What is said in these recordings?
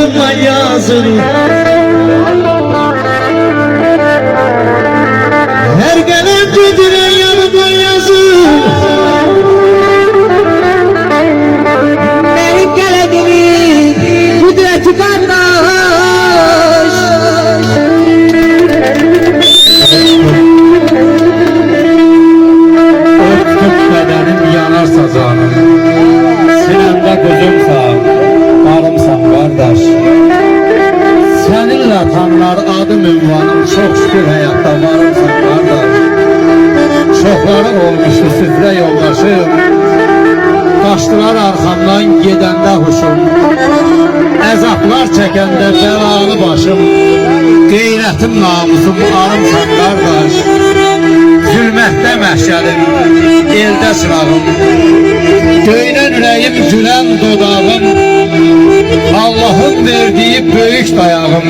yanıma yazın. Her gelen güdüre yanıma yazın. Benim gelediğimin kudreti kardeş. O tutup bedenim yanarsa canım, sinemde gözümsen, varımsan kardeş. Seninle tanılar adım ünvanım, çok şükür hayatta varımsan kardeş. Çokları olmuştu süfre yoldaşım, kaçtılar arkamdan gedende huşum. Əzaplar çəkəndə bəlalı başım, qeyrətim namusum arımsan qardaş. Zülmətdə məhşərim, eldə çırağım, göynən ürəyim, gülən dodağım, Allah'ın verdiği böyük dayağım,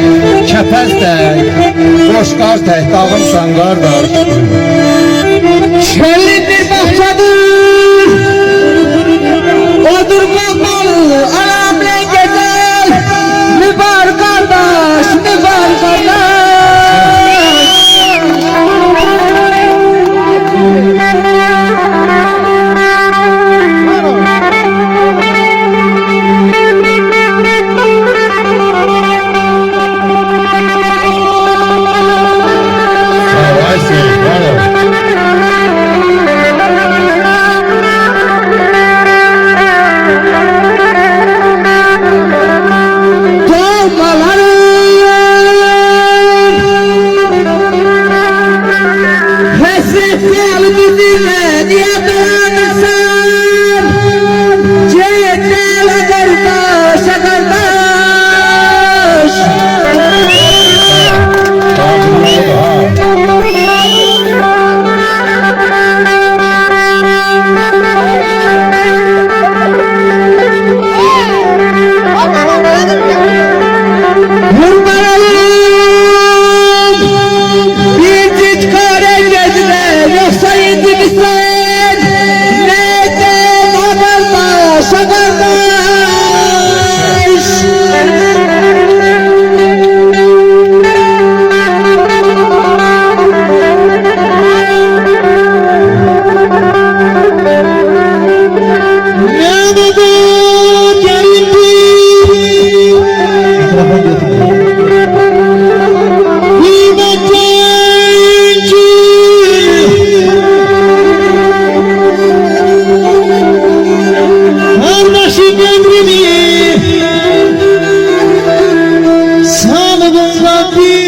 kəpəz tək, boşqar tək dağımsan qardaş. Şöyle bir bahçedir, odur bakmalı, anam ne güzel. Mi var kardeş, mi var kardeş. Sağlığın Rabbim